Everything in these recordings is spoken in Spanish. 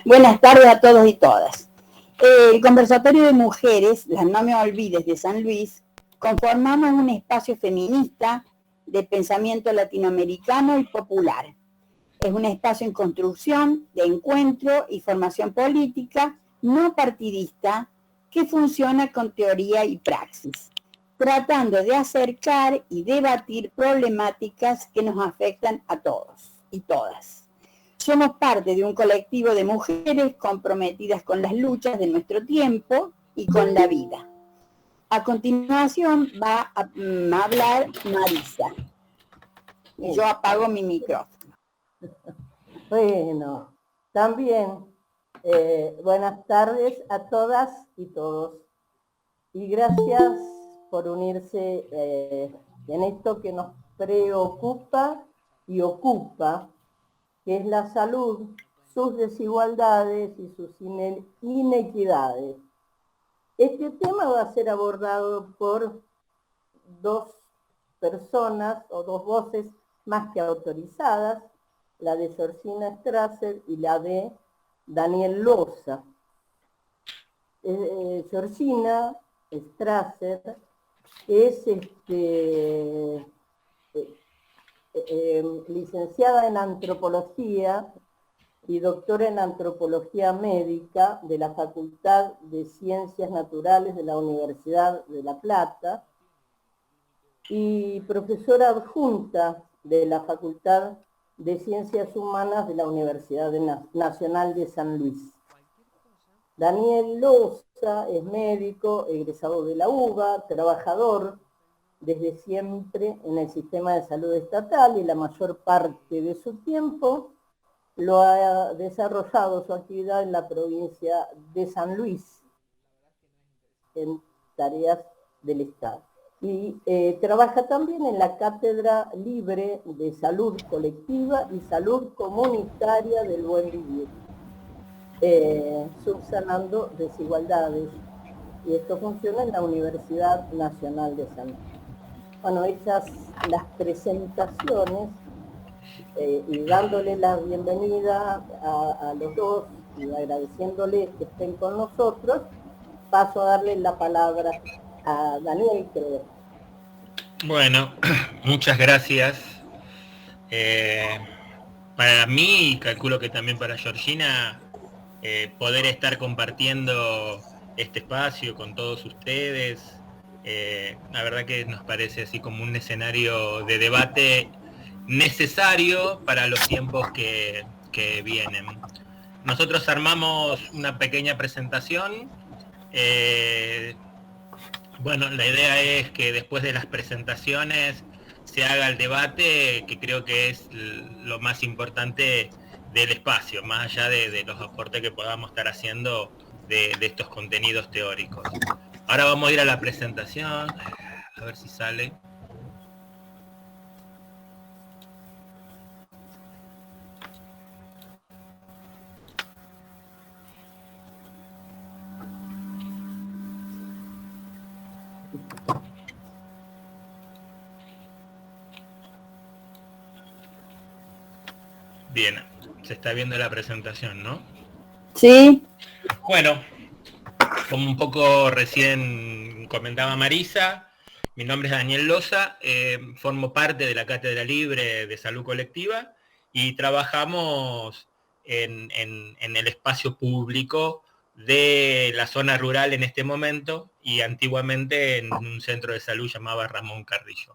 Buenas tardes a todos y todas. El Conversatorio de Mujeres, las No Me Olvides de San Luis, conformamos un espacio feminista de pensamiento latinoamericano y popular. Es un espacio en construcción, de encuentro y formación política no partidista que funciona con teoría y praxis, tratando de acercar y debatir problemáticas que nos afectan a todos y todas. Somos parte de un colectivo de mujeres comprometidas con las luchas de nuestro tiempo y con la vida. A continuación va a hablar Marisa. Y yo apago mi micrófono. Bueno, también buenas tardes a todas y todos. Y gracias por unirse en esto que nos preocupa y ocupa, que es la salud, sus desigualdades y sus inequidades. Este tema va a ser abordado por dos personas o dos voces más que autorizadas, la de Georgina Strasser y la de Daniel Loza. Georgina Strasser es licenciada en antropología y doctora en antropología médica de la Facultad de Ciencias Naturales de la Universidad de La Plata y profesora adjunta de la Facultad de Ciencias Humanas de la Universidad Nacional de San Luis. Daniel Loza es médico, egresado de la UBA, trabajador desde siempre en el sistema de salud estatal y la mayor parte de su tiempo lo ha desarrollado su actividad en la provincia de San Luis, en tareas del Estado. Y trabaja también en la Cátedra Libre de Salud Colectiva y Salud Comunitaria del Buen Vivir, subsanando desigualdades. Y esto funciona en la Universidad Nacional de San Luis. Bueno, hechas las presentaciones y dándole la bienvenida a los dos y agradeciéndoles que estén con nosotros, paso a darle la palabra a Daniel, creo. Bueno, muchas gracias. Para mí, y calculo que también para Georgina, poder estar compartiendo este espacio con todos ustedes, la verdad que nos parece así como un escenario de debate necesario para los tiempos que vienen. Nosotros armamos una pequeña presentación. Bueno, la idea es que después de las presentaciones se haga el debate, que creo que es lo más importante del espacio, más allá de los aportes que podamos estar haciendo de estos contenidos teóricos. Ahora vamos a ir a la presentación, a ver si sale. Bien, se está viendo la presentación, ¿no? Sí. Bueno, como un poco recién comentaba Marisa, mi nombre es Daniel Loza, formo parte de la Cátedra Libre de Salud Colectiva y trabajamos en el espacio público de la zona rural en este momento y antiguamente en un centro de salud llamado Ramón Carrillo.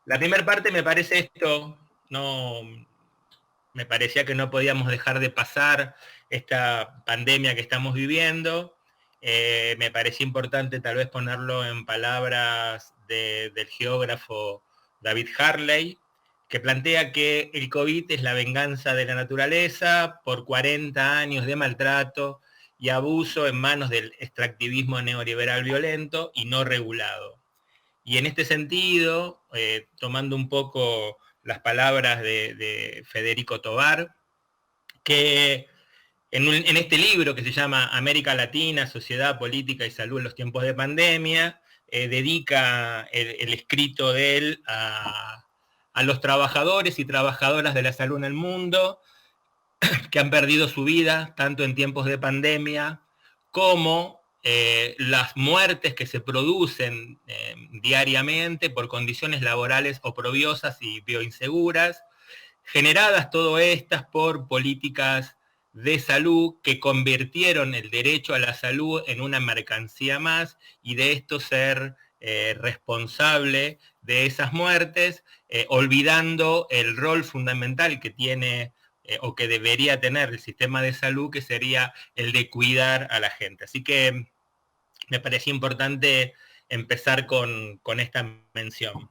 La primera parte me parece esto, me parecía que no podíamos dejar de pasar esta pandemia que estamos viviendo. Me parecía importante tal vez ponerlo en palabras del geógrafo David Hartley, que plantea que el COVID es la venganza de la naturaleza por 40 años de maltrato y abuso en manos del extractivismo neoliberal violento y no regulado. Y en este sentido, tomando un poco las palabras de Federico Tobar, que en este libro que se llama América Latina, Sociedad, Política y Salud en los tiempos de pandemia, dedica el escrito de él a los trabajadores y trabajadoras de la salud en el mundo, que han perdido su vida, tanto en tiempos de pandemia, como las muertes que se producen diariamente por condiciones laborales oprobiosas y bioinseguras, generadas todas estas por políticas de salud que convirtieron el derecho a la salud en una mercancía más, y de esto ser responsable de esas muertes, olvidando el rol fundamental que tiene o que debería tener el sistema de salud, que sería el de cuidar a la gente. Así que me parecía importante empezar con esta mención.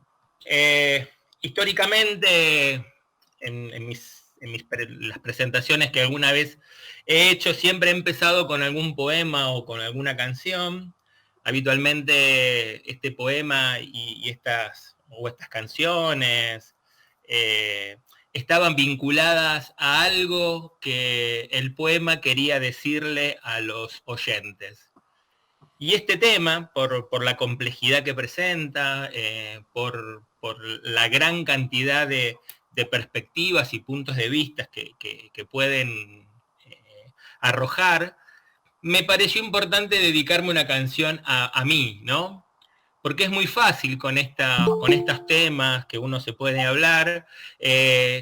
Históricamente, las presentaciones que alguna vez he hecho, siempre he empezado con algún poema o con alguna canción. Habitualmente este poema y estas canciones estaban vinculadas a algo que el poema quería decirle a los oyentes. Y este tema, por la complejidad que presenta, por la gran cantidad de perspectivas y puntos de vista que pueden arrojar, me pareció importante dedicarme una canción a mí, ¿no? Porque es muy fácil con estos temas que uno se puede hablar,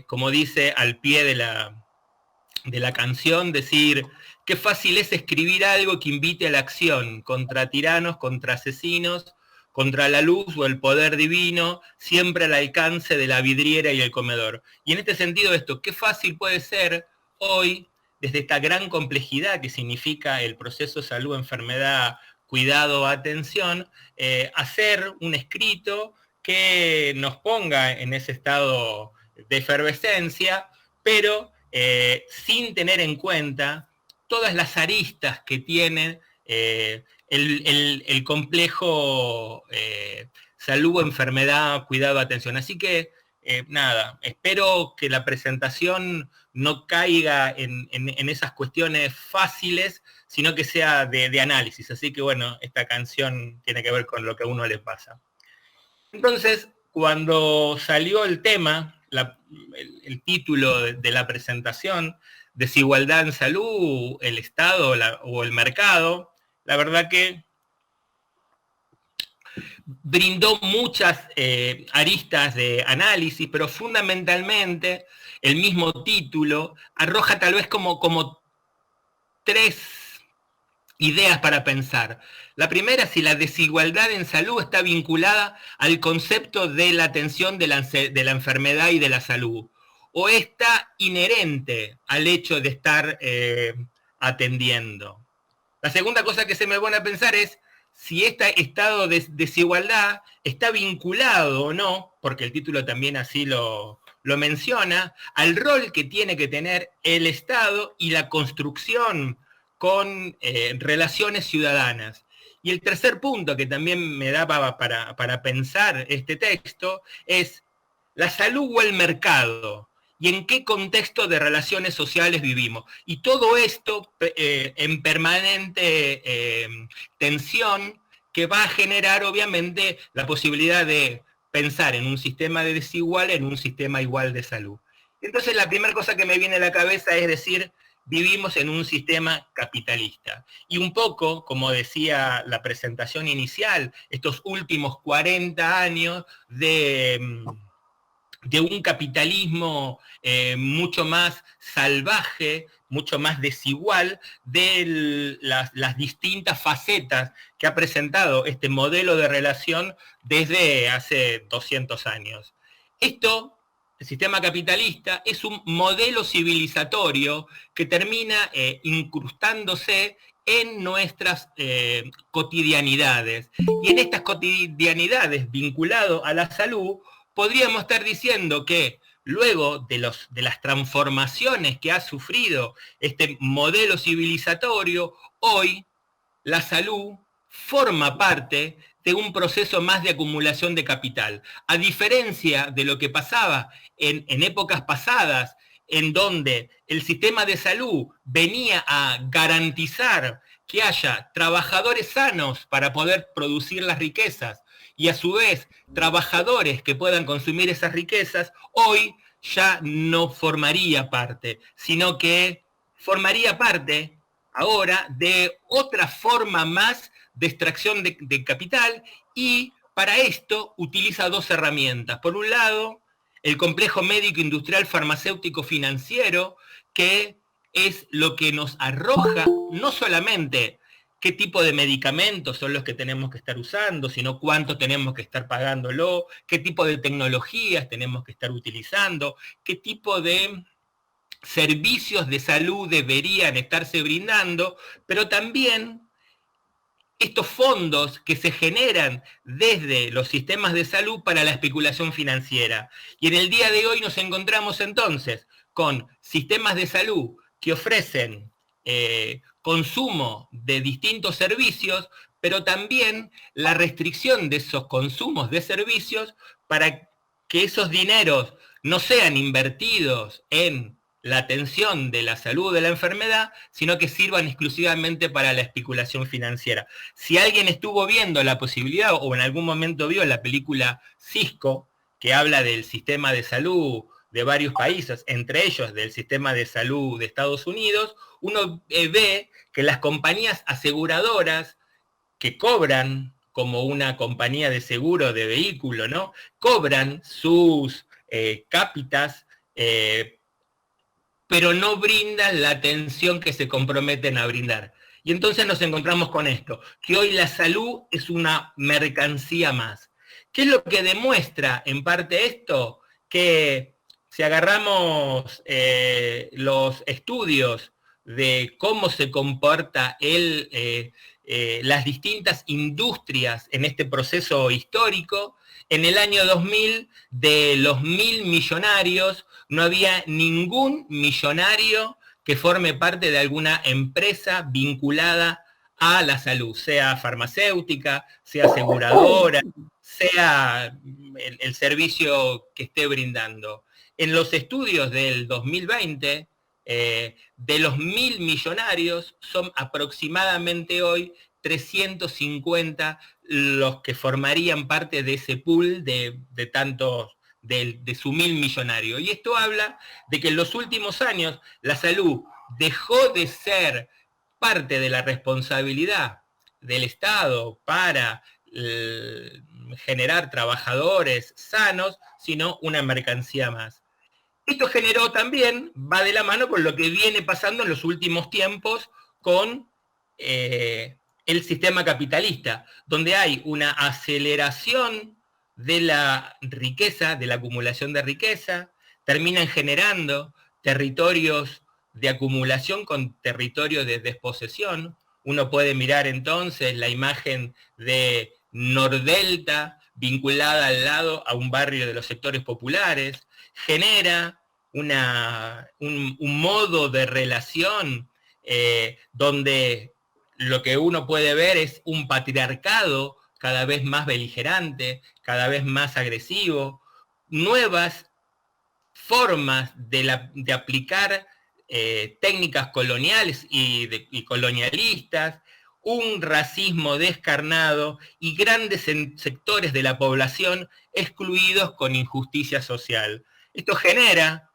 como dice al pie de la canción, decir: qué fácil es escribir algo que invite a la acción, contra tiranos, contra asesinos, contra la luz o el poder divino, siempre al alcance de la vidriera y el comedor. Y en este sentido esto, qué fácil puede ser hoy, desde esta gran complejidad que significa el proceso salud, enfermedad, cuidado, atención, hacer un escrito que nos ponga en ese estado de efervescencia, pero sin tener en cuenta todas las aristas que tiene el complejo salud, enfermedad, cuidado, atención. Así que, nada, espero que la presentación no caiga en esas cuestiones fáciles, sino que sea de análisis. Así que, bueno, esta canción tiene que ver con lo que a uno le pasa. Entonces, cuando salió el tema, el título de la presentación, Desigualdad en salud, el Estado o el mercado, la verdad que brindó muchas aristas de análisis, pero fundamentalmente el mismo título arroja tal vez como tres ideas para pensar. La primera, si la desigualdad en salud está vinculada al concepto de la atención de la enfermedad y de la salud, o está inherente al hecho de estar atendiendo. La segunda cosa que se me pone a pensar es si este estado de desigualdad está vinculado o no, porque el título también así lo menciona, al rol que tiene que tener el Estado y la construcción con relaciones ciudadanas. Y el tercer punto que también me da para pensar este texto es la salud o el mercado, y en qué contexto de relaciones sociales vivimos. Y todo esto en permanente tensión, que va a generar obviamente la posibilidad de pensar en un sistema de desigual, en un sistema igual de salud. Entonces la primera cosa que me viene a la cabeza es decir, vivimos en un sistema capitalista. Y un poco, como decía la presentación inicial, estos últimos 40 años de un capitalismo mucho más salvaje, mucho más desigual, de las distintas facetas que ha presentado este modelo de relación desde hace 200 años. Esto, el sistema capitalista, es un modelo civilizatorio que termina incrustándose en nuestras cotidianidades. Y en estas cotidianidades, vinculado a la salud, podríamos estar diciendo que luego de las transformaciones que ha sufrido este modelo civilizatorio, hoy la salud forma parte de un proceso más de acumulación de capital. A diferencia de lo que pasaba en épocas pasadas, en donde el sistema de salud venía a garantizar que haya trabajadores sanos para poder producir las riquezas, y a su vez trabajadores que puedan consumir esas riquezas, hoy ya no formaría parte, sino que formaría parte ahora de otra forma más de extracción de capital, y para esto utiliza dos herramientas. Por un lado, el complejo médico industrial farmacéutico financiero, que es lo que nos arroja no solamente qué tipo de medicamentos son los que tenemos que estar usando, sino cuánto tenemos que estar pagándolo, qué tipo de tecnologías tenemos que estar utilizando, qué tipo de servicios de salud deberían estarse brindando, pero también estos fondos que se generan desde los sistemas de salud para la especulación financiera. Y en el día de hoy nos encontramos entonces con sistemas de salud que ofrecen consumo de distintos servicios, pero también la restricción de esos consumos de servicios para que esos dineros no sean invertidos en la atención de la salud de la enfermedad, sino que sirvan exclusivamente para la especulación financiera. Si alguien estuvo viendo la posibilidad o en algún momento vio la película Cisco, que habla del sistema de salud de varios países, entre ellos del sistema de salud de Estados Unidos, uno ve que las compañías aseguradoras que cobran como una compañía de seguro de vehículo, ¿no? Cobran sus cápitas, pero no brindan la atención que se comprometen a brindar. Y entonces nos encontramos con esto, que hoy la salud es una mercancía más. ¿Qué es lo que demuestra en parte esto? Que si agarramos los estudios de cómo se comporta las distintas industrias en este proceso histórico, en el año 2000, de los 1.000 millonarios, no había ningún millonario que forme parte de alguna empresa vinculada a la salud, sea farmacéutica, sea aseguradora, sea el servicio que esté brindando. En los estudios del 2020, de los 1.000 millonarios, son aproximadamente hoy 350 los que formarían parte de ese pool de tantos, de su 1.000 millonario. Y esto habla de que en los últimos años la salud dejó de ser parte de la responsabilidad del Estado para generar trabajadores sanos, sino una mercancía más. Esto generó también, va de la mano con lo que viene pasando en los últimos tiempos con el sistema capitalista, donde hay una aceleración de la riqueza, de la acumulación de riqueza, terminan generando territorios de acumulación con territorios de desposesión. Uno puede mirar entonces la imagen de Nordelta vinculada al lado a un barrio de los sectores populares, genera un modo de relación donde lo que uno puede ver es un patriarcado cada vez más beligerante, cada vez más agresivo, nuevas formas de aplicar técnicas coloniales y colonialistas, un racismo descarnado y grandes sectores de la población excluidos con injusticia social. Esto genera,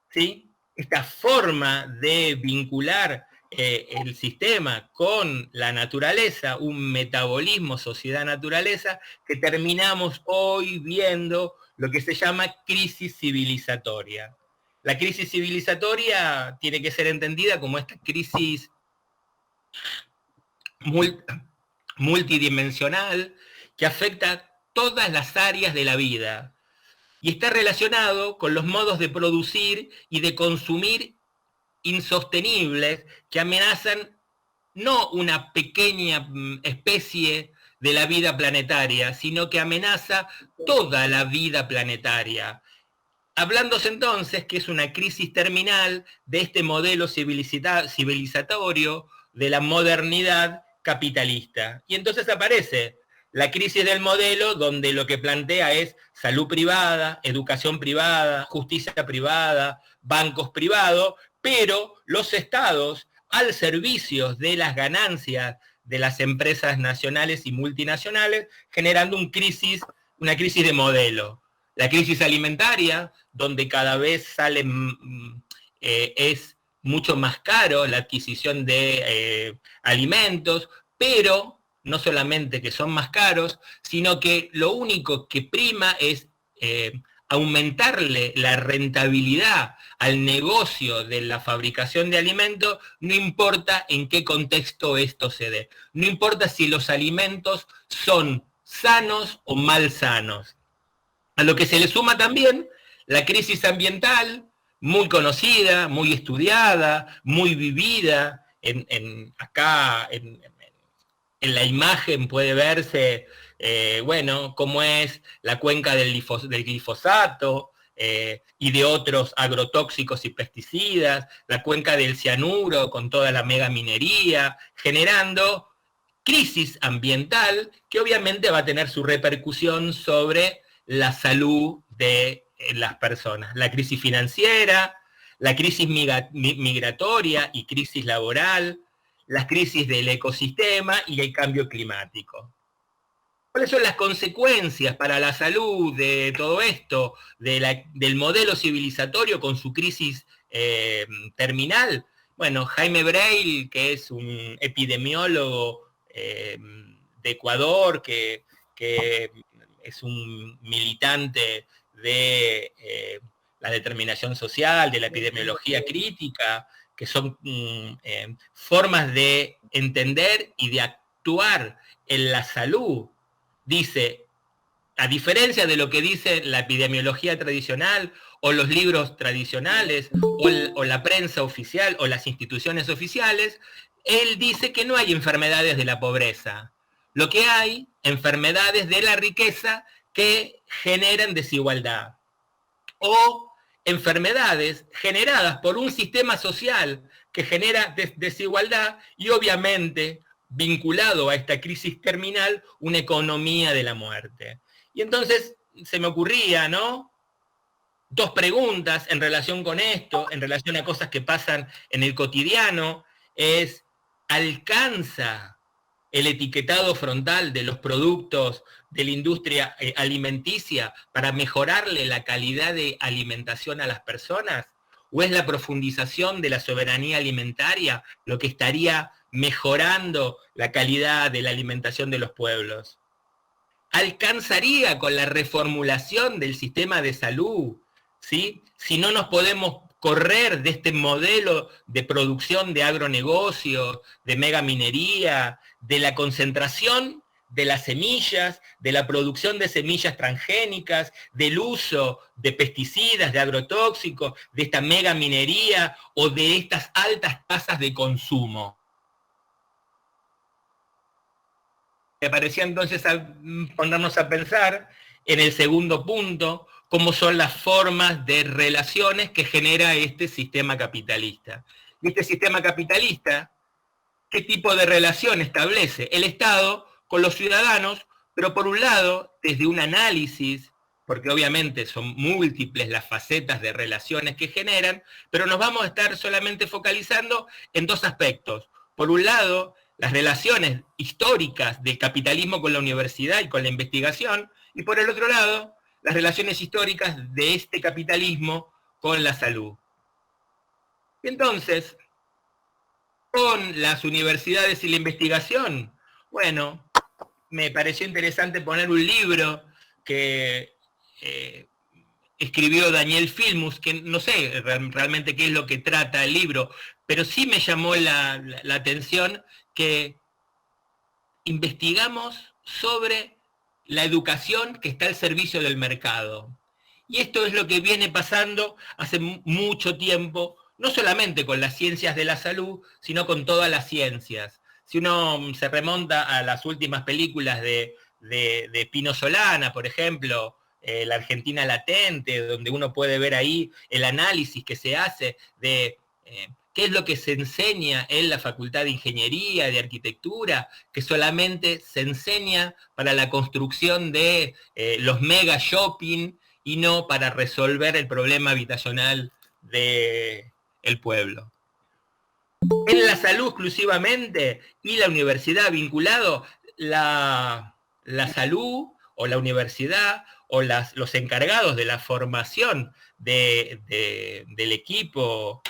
¿sí?, esta forma de vincular el sistema con la naturaleza, un metabolismo sociedad-naturaleza, que terminamos hoy viendo lo que se llama crisis civilizatoria. La crisis civilizatoria tiene que ser entendida como esta crisis multidimensional que afecta todas las áreas de la vida y está relacionado con los modos de producir y de consumir insostenibles que amenazan no una pequeña especie de la vida planetaria, sino que amenaza toda la vida planetaria. Hablándose entonces que es una crisis terminal de este modelo civilizatorio de la modernidad capitalista. Y entonces aparece la crisis del modelo, donde lo que plantea es salud privada, educación privada, justicia privada, bancos privados, pero los estados al servicio de las ganancias de las empresas nacionales y multinacionales, generando una crisis de modelo. La crisis alimentaria, donde cada vez es mucho más caro la adquisición de alimentos, pero no solamente que son más caros, sino que lo único que prima es aumentarle la rentabilidad al negocio de la fabricación de alimentos, no importa en qué contexto esto se dé. No importa si los alimentos son sanos o mal sanos. A lo que se le suma también la crisis ambiental, muy conocida, muy estudiada, muy vivida. Acá en la imagen puede verse, bueno, cómo es la cuenca del glifosato y de otros agrotóxicos y pesticidas, la cuenca del cianuro con toda la megaminería, generando crisis ambiental que obviamente va a tener su repercusión sobre la salud de las personas. La crisis financiera, la crisis migratoria y crisis laboral, las crisis del ecosistema y el cambio climático. ¿Cuáles son las consecuencias para la salud de todo esto, del modelo civilizatorio con su crisis terminal? Bueno, Jaime Breil, que es un epidemiólogo de Ecuador, que es un militante de la determinación social, de la epidemiología crítica, que son formas de entender y de actuar en la salud. Dice, a diferencia de lo que dice la epidemiología tradicional o los libros tradicionales o la prensa oficial o las instituciones oficiales, él dice que no hay enfermedades de la pobreza. Lo que hay, enfermedades de la riqueza que generan desigualdad. O enfermedades generadas por un sistema social que genera desigualdad y obviamente vinculado a esta crisis terminal, una economía de la muerte. Y entonces se me ocurría, ¿no? Dos preguntas en relación con esto, en relación a cosas que pasan en el cotidiano, es, ¿alcanza el etiquetado frontal de los productos de la industria alimenticia para mejorarle la calidad de alimentación a las personas? ¿O es la profundización de la soberanía alimentaria lo que estaría mejorando la calidad de la alimentación de los pueblos? ¿Alcanzaría con la reformulación del sistema de salud? ¿Sí? Si no nos podemos correr de este modelo de producción de agronegocios, de megaminería, de la concentración de las semillas, de la producción de semillas transgénicas, del uso de pesticidas, de agrotóxicos, de esta megaminería o de estas altas tasas de consumo. Me parecía entonces ponernos a pensar en el segundo punto, cómo son las formas de relaciones que genera este sistema capitalista. Y este sistema capitalista, ¿qué tipo de relación establece? El Estado con los ciudadanos, pero por un lado, desde un análisis, porque obviamente son múltiples las facetas de relaciones que generan, pero nos vamos a estar solamente focalizando en dos aspectos. Por un lado, las relaciones históricas del capitalismo con la universidad y con la investigación, y por el otro lado, las relaciones históricas de este capitalismo con la salud. Entonces, con las universidades y la investigación, bueno, me pareció interesante poner un libro que escribió Daniel Filmus, que no sé realmente qué es lo que trata el libro, pero sí me llamó la atención que investigamos sobre la educación que está al servicio del mercado. Y esto es lo que viene pasando hace mucho tiempo, no solamente con las ciencias de la salud, sino con todas las ciencias. Si uno se remonta a las últimas películas de Pino Solana, por ejemplo, La Argentina Latente, donde uno puede ver ahí el análisis que se hace de qué es lo que se enseña en la Facultad de Ingeniería, de Arquitectura, que solamente se enseña para la construcción de los mega shopping y no para resolver el problema habitacional del pueblo. En la salud exclusivamente y la universidad vinculado, la salud o la universidad o los encargados de la formación del equipo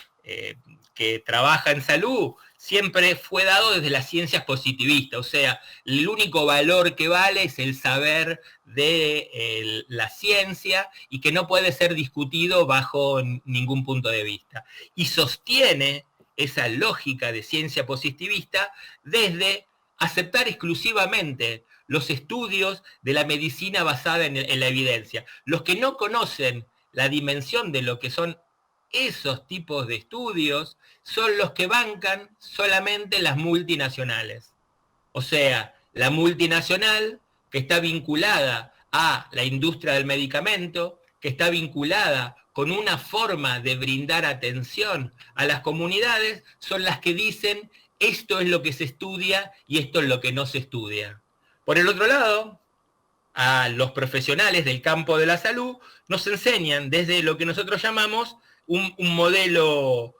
que trabaja en salud, siempre fue dado desde las ciencias positivistas, o sea, el único valor que vale es el saber de la ciencia y que no puede ser discutido bajo ningún punto de vista. Y sostiene esa lógica de ciencia positivista desde aceptar exclusivamente los estudios de la medicina basada en la evidencia. Los que no conocen la dimensión de lo que son esos tipos de estudios son los que bancan solamente las multinacionales. O sea, la multinacional que está vinculada a la industria del medicamento, que está vinculada con una forma de brindar atención a las comunidades, son las que dicen esto es lo que se estudia y esto es lo que no se estudia. Por el otro lado, a los profesionales del campo de la salud nos enseñan desde lo que nosotros llamamos un modelo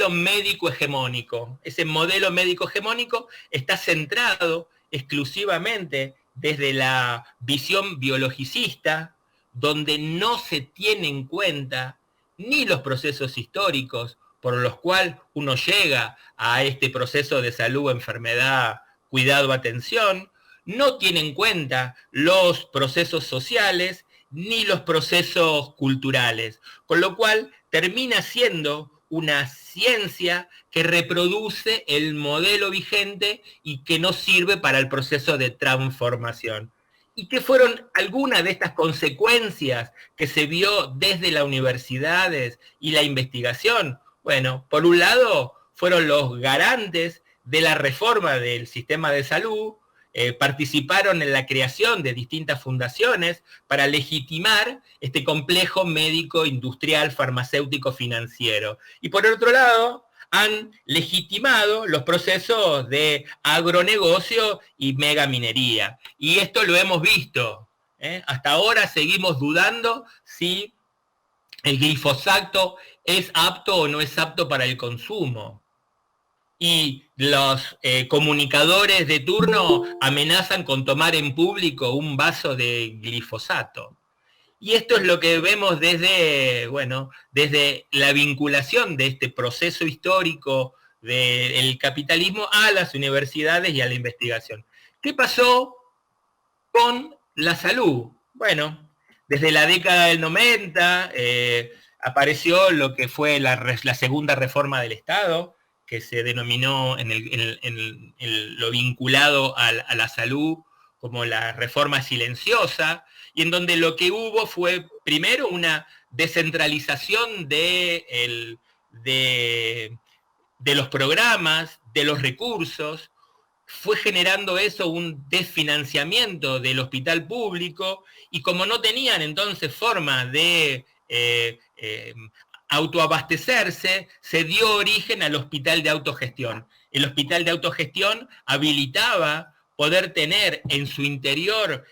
médico hegemónico. Ese modelo médico hegemónico está centrado exclusivamente desde la visión biologicista, donde no se tiene en cuenta ni los procesos históricos por los cuales uno llega a este proceso de salud, enfermedad, cuidado, atención, no tiene en cuenta los procesos sociales ni los procesos culturales, con lo cual termina siendo una ciencia que reproduce el modelo vigente y que no sirve para el proceso de transformación. ¿Y qué fueron algunas de estas consecuencias que se vio desde las universidades y la investigación? Bueno, por un lado, fueron los garantes de la reforma del sistema de salud, participaron en la creación de distintas fundaciones para legitimar este complejo médico, industrial, farmacéutico, financiero. Y por otro lado, han legitimado los procesos de agronegocio y megaminería. Y esto lo hemos visto. Hasta ahora seguimos dudando si el glifosato es apto o no es apto para el consumo. Y los comunicadores de turno amenazan con tomar en público un vaso de glifosato. Y esto es lo que vemos desde la vinculación de este proceso histórico del capitalismo a las universidades y a la investigación. ¿Qué pasó con la salud? Bueno, desde la década del 90 apareció lo que fue la segunda reforma del Estado, que se denominó en lo vinculado a la salud como la reforma silenciosa, y en donde lo que hubo fue primero una descentralización de los programas, de los recursos, fue generando eso un desfinanciamiento del hospital público, y como no tenían entonces forma de autoabastecerse, se dio origen al hospital de autogestión. El hospital de autogestión habilitaba poder tener en su interior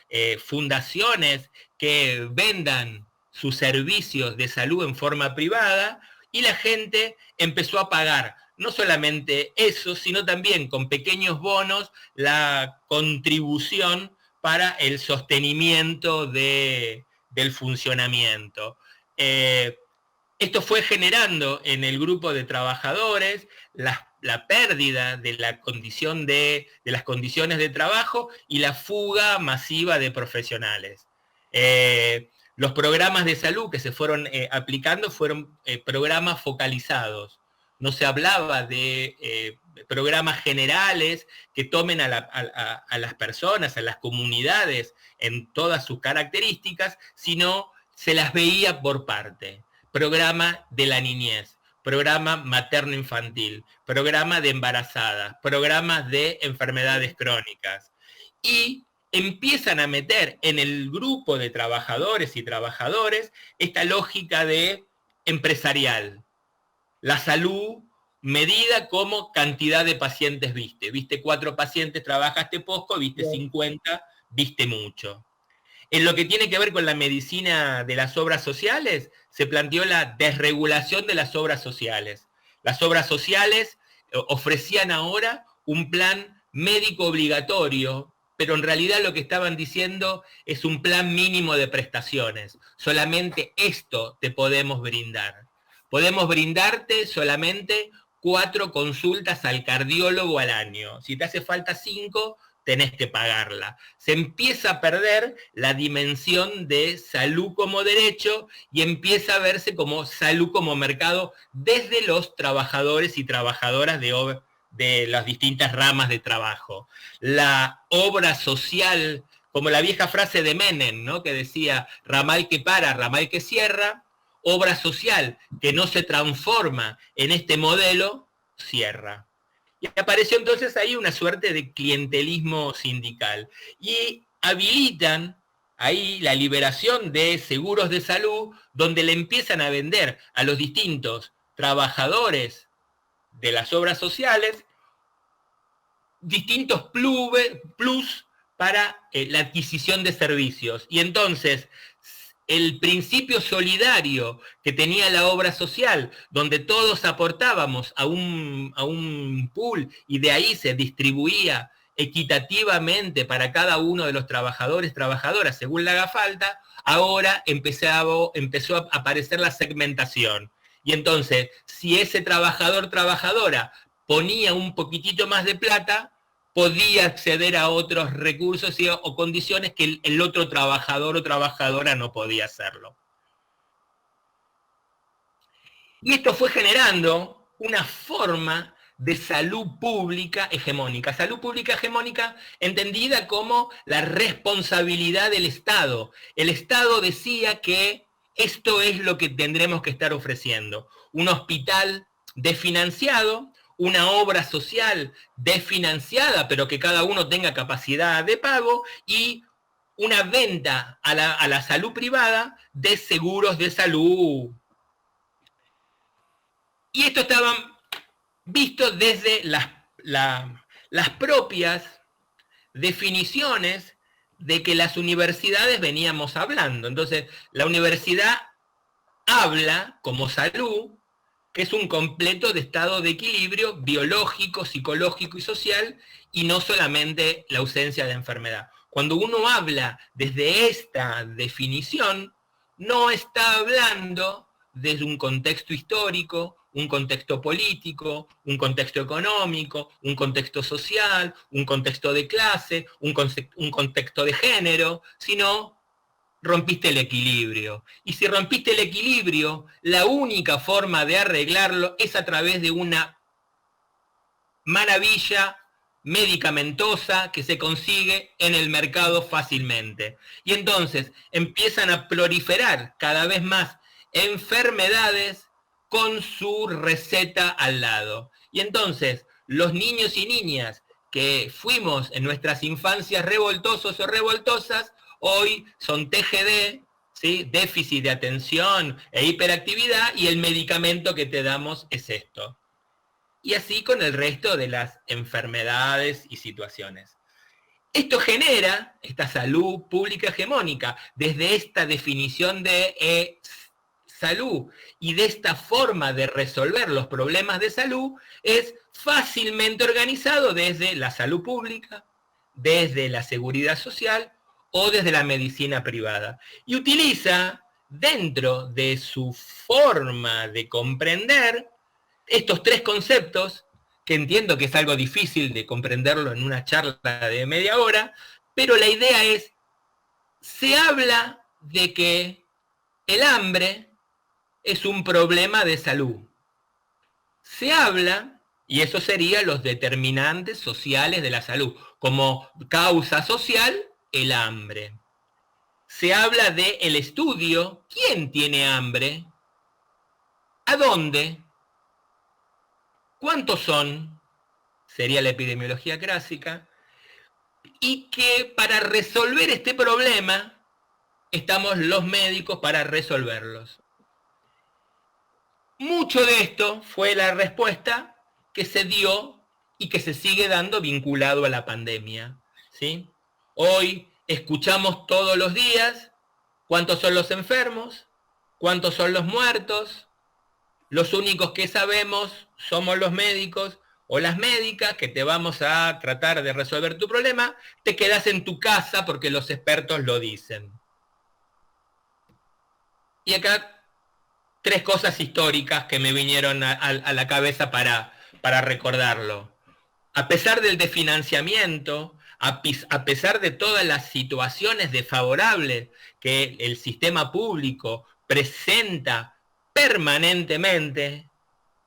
fundaciones que vendan sus servicios de salud en forma privada, y la gente empezó a pagar no solamente eso, sino también con pequeños bonos la contribución para el sostenimiento del funcionamiento. Esto fue generando en el grupo de trabajadores la pérdida de la condición de las condiciones de trabajo y la fuga masiva de profesionales. Los programas de salud que se fueron aplicando fueron programas focalizados. No se hablaba de programas generales que tomen a las personas, a las comunidades en todas sus características, sino se las veía por parte. Programa de la niñez, programa materno-infantil, programa de embarazadas, programas de enfermedades crónicas. Y empiezan a meter en el grupo de trabajadores y trabajadores esta lógica de empresarial. La salud medida como cantidad de pacientes viste. Viste 4 pacientes, trabajaste poco, viste 50, viste mucho. En lo que tiene que ver con la medicina de las obras sociales, se planteó la desregulación de las obras sociales. Las obras sociales ofrecían ahora un plan médico obligatorio pero en realidad lo que estaban diciendo es un plan mínimo de prestaciones. Solamente esto te podemos brindar. Podemos brindarte solamente 4 consultas al cardiólogo al año. Si te hace falta 5, tenés que pagarla. Se empieza a perder la dimensión de salud como derecho y empieza a verse como salud como mercado desde los trabajadores y trabajadoras de las distintas ramas de trabajo. La obra social, como la vieja frase de Menem, ¿no?, que decía, ramal que para, ramal que cierra, obra social que no se transforma en este modelo, cierra. Y apareció entonces ahí una suerte de clientelismo sindical. Y habilitan ahí la liberación de seguros de salud, donde le empiezan a vender a los distintos trabajadores de las obras sociales distintos plus para la adquisición de servicios. Y entonces el principio solidario que tenía la obra social, donde todos aportábamos a un pool y de ahí se distribuía equitativamente para cada uno de los trabajadores, trabajadoras, según le haga falta, ahora empezó a aparecer la segmentación. Y entonces, si ese trabajador, trabajadora, ponía un poquitito más de plata, podía acceder a otros recursos o condiciones que el otro trabajador o trabajadora no podía hacerlo. Y esto fue generando una forma de salud pública hegemónica. Salud pública hegemónica entendida como la responsabilidad del Estado. El Estado decía que esto es lo que tendremos que estar ofreciendo. Un hospital desfinanciado, una obra social desfinanciada, pero que cada uno tenga capacidad de pago, y una venta a la salud privada de seguros de salud. Y esto estaba visto desde las propias definiciones de que las universidades veníamos hablando. Entonces, la universidad habla como salud, que es un completo de estado de equilibrio biológico, psicológico y social, y no solamente la ausencia de enfermedad. Cuando uno habla desde esta definición, no está hablando desde un contexto histórico, un contexto político, un contexto económico, un contexto social, un contexto de clase, un contexto de género, sino rompiste el equilibrio. Y si rompiste el equilibrio, la única forma de arreglarlo es a través de una maravilla medicamentosa que se consigue en el mercado fácilmente. Y entonces empiezan a proliferar cada vez más enfermedades con su receta al lado. Y entonces los niños y niñas que fuimos en nuestras infancias revoltosos o revoltosas, hoy son TGD, ¿sí?, déficit de atención e hiperactividad, y el medicamento que te damos es esto. Y así con el resto de las enfermedades y situaciones. Esto genera esta salud pública hegemónica, desde esta definición de salud y de esta forma de resolver los problemas de salud, es fácilmente organizado desde la salud pública, desde la seguridad social o desde la medicina privada. Y utiliza dentro de su forma de comprender estos 3 conceptos, que entiendo que es algo difícil de comprenderlo en una charla de media hora, pero la idea es, se habla de que el hambre es un problema de salud. Se habla, y eso serían los determinantes sociales de la salud, como causa social, el hambre. Se habla del estudio, ¿quién tiene hambre? ¿A dónde? ¿Cuántos son? Sería la epidemiología clásica. Y que para resolver este problema, estamos los médicos para resolverlos. Mucho de esto fue la respuesta que se dio y que se sigue dando vinculado a la pandemia, ¿sí? Hoy escuchamos todos los días cuántos son los enfermos, cuántos son los muertos. Los únicos que sabemos somos los médicos o las médicas que te vamos a tratar de resolver tu problema, te quedas en tu casa porque los expertos lo dicen. Y acá 3 cosas históricas que me vinieron a la cabeza para recordarlo. A pesar del desfinanciamiento, a pesar de todas las situaciones desfavorables que el sistema público presenta permanentemente,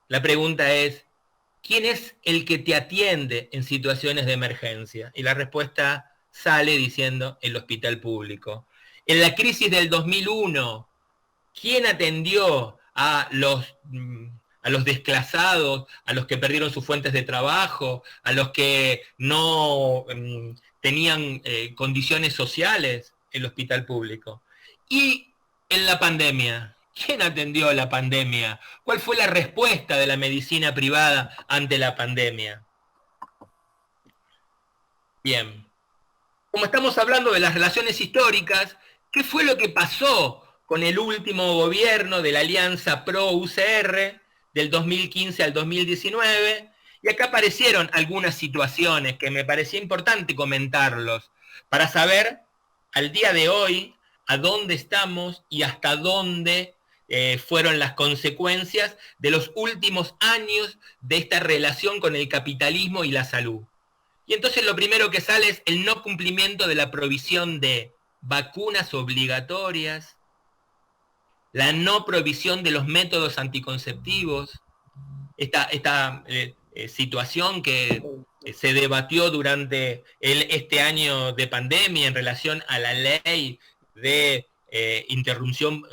la pregunta es, ¿quién es el que te atiende en situaciones de emergencia? Y la respuesta sale diciendo el hospital público. En la crisis del 2001, ¿quién atendió a los desclasados, a los que perdieron sus fuentes de trabajo, a los que no tenían condiciones sociales? El hospital público. Y en la pandemia, ¿quién atendió a la pandemia? ¿Cuál fue la respuesta de la medicina privada ante la pandemia? Bien. Como estamos hablando de las relaciones históricas, ¿qué fue lo que pasó con el último gobierno de la Alianza Pro-UCR del 2015 al 2019? Y acá aparecieron algunas situaciones que me parecía importante comentarlos para saber al día de hoy a dónde estamos y hasta dónde fueron las consecuencias de los últimos años de esta relación con el capitalismo y la salud. Y entonces lo primero que sale es el no cumplimiento de la provisión de vacunas obligatorias, la no provisión de los métodos anticonceptivos, esta situación que se debatió durante este año de pandemia en relación a la ley de interrupción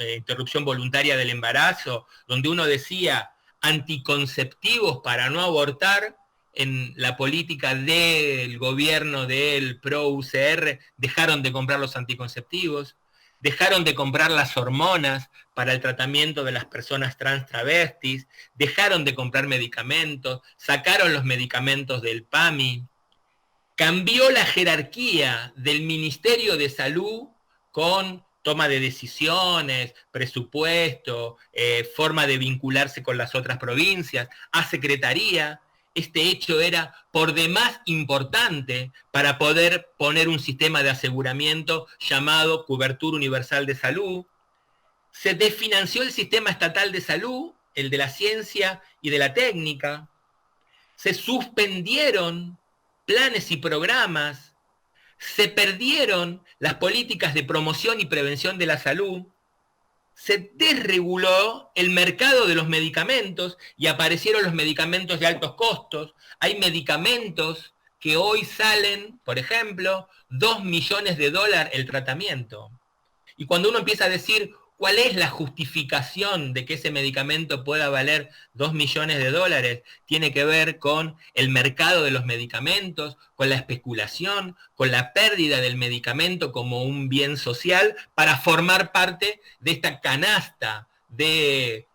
voluntaria del embarazo, donde uno decía anticonceptivos para no abortar. En la política del gobierno del Pro-UCR dejaron de comprar los anticonceptivos, dejaron de comprar las hormonas para el tratamiento de las personas trans travestis, dejaron de comprar medicamentos, sacaron los medicamentos del PAMI, cambió la jerarquía del Ministerio de Salud con toma de decisiones, presupuesto, forma de vincularse con las otras provincias, a secretaría. Este hecho era por demás importante para poder poner un sistema de aseguramiento llamado Cobertura Universal de Salud. Se desfinanció el sistema estatal de salud, el de la ciencia y de la técnica. Se suspendieron planes y programas. Se perdieron las políticas de promoción y prevención de la salud. Se desreguló el mercado de los medicamentos y aparecieron los medicamentos de altos costos. Hay medicamentos que hoy salen, por ejemplo, $2 millones el tratamiento. Y cuando uno empieza a decir cuál es la justificación de que ese medicamento pueda valer $2 millones, tiene que ver con el mercado de los medicamentos, con la especulación, con la pérdida del medicamento como un bien social para formar parte de esta canasta de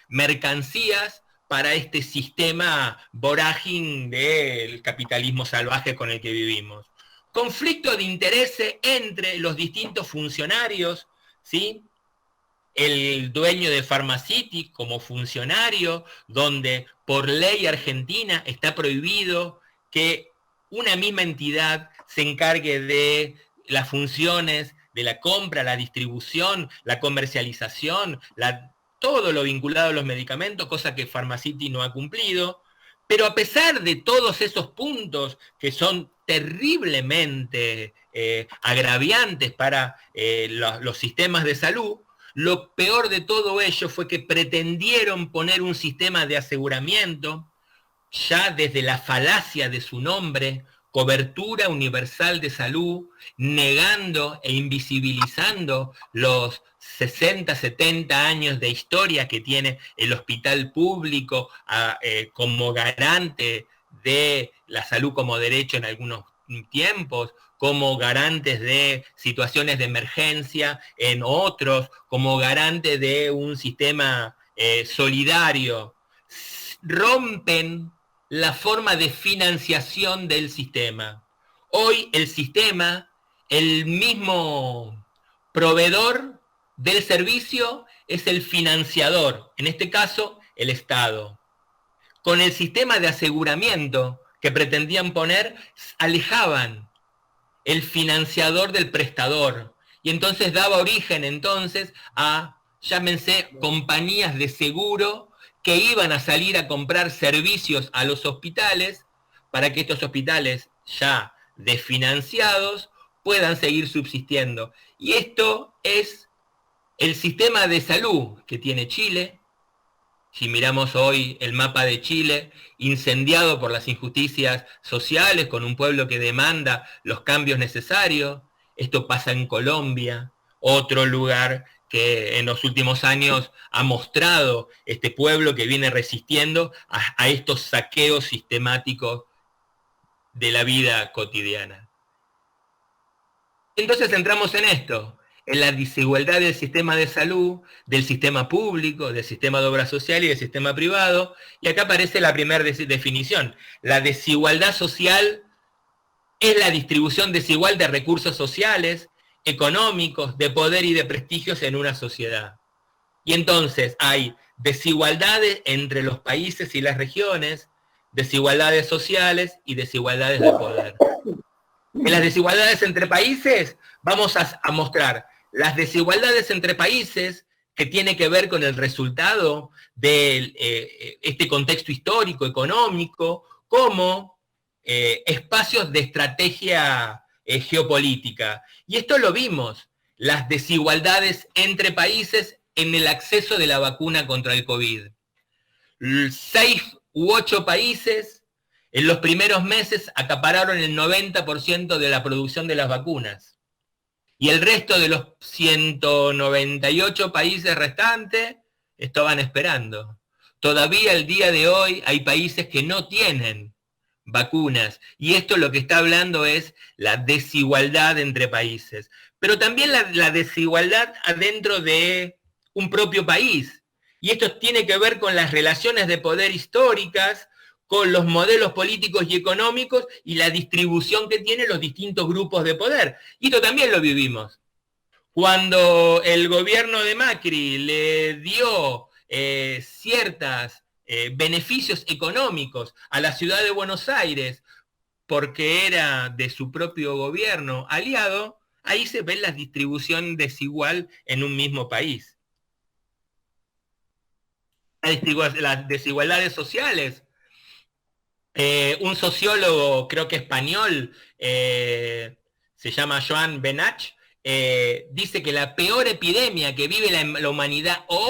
mercancías para este sistema vorágine del capitalismo salvaje con el que vivimos. Conflicto de intereses entre los distintos funcionarios, ¿sí? El dueño de Pharmacity como funcionario, donde por ley argentina está prohibido que una misma entidad se encargue de las funciones de la compra, la distribución, la comercialización, todo lo vinculado a los medicamentos, cosa que Pharmacity no ha cumplido. Pero a pesar de todos esos puntos que son terriblemente agraviantes para los sistemas de salud, lo peor de todo ello fue que pretendieron poner un sistema de aseguramiento, ya desde la falacia de su nombre, Cobertura Universal de Salud, negando e invisibilizando los 60, 70 años de historia que tiene el hospital público como garante de la salud como derecho en algunos tiempos, como garantes de situaciones de emergencia en otros, como garante de un sistema solidario. Rompen la forma de financiación del sistema. Hoy el sistema, el mismo proveedor del servicio es el financiador, en este caso el Estado. con el sistema de aseguramiento que pretendían poner, alejaban el financiador del prestador. Y entonces daba origen entonces a, llámense, compañías de seguro que iban a salir a comprar servicios a los hospitales para que estos hospitales ya desfinanciados puedan seguir subsistiendo. Y esto es el sistema de salud que tiene Chile. Si miramos hoy el mapa de Chile, incendiado por las injusticias sociales, con un pueblo que demanda los cambios necesarios, esto pasa en Colombia, otro lugar que en los últimos años ha mostrado este pueblo que viene resistiendo a estos saqueos sistemáticos de la vida cotidiana. Entonces entramos en esto, en la desigualdad del sistema de salud, del sistema público, del sistema de obra social y del sistema privado, y acá aparece la primera definición. La desigualdad social es la distribución desigual de recursos sociales, económicos, de poder y de prestigios en una sociedad. Y entonces hay desigualdades entre los países y las regiones, desigualdades sociales y desigualdades de poder. En las desigualdades entre países vamos a mostrar las desigualdades entre países que tiene que ver con el resultado de este contexto histórico, económico, como espacios de estrategia geopolítica. Y esto lo vimos, las desigualdades entre países en el acceso de la vacuna contra el COVID. 6 u 8 países en los primeros meses acapararon el 90% de la producción de las vacunas. Y el resto de los 198 países restantes estaban esperando. Todavía el día de hoy hay países que no tienen vacunas. Y esto lo que está hablando es la desigualdad entre países. Pero también la desigualdad adentro de un propio país. Y esto tiene que ver con las relaciones de poder históricas, con los modelos políticos y económicos y la distribución que tienen los distintos grupos de poder. Y esto también lo vivimos. Cuando el gobierno de Macri le dio ciertos beneficios económicos a la ciudad de Buenos Aires porque era de su propio gobierno aliado, ahí se ve la distribución desigual en un mismo país. Las desigualdades sociales. Un sociólogo, creo que español, se llama Joan Benach, dice que la peor epidemia que vive la humanidad hoy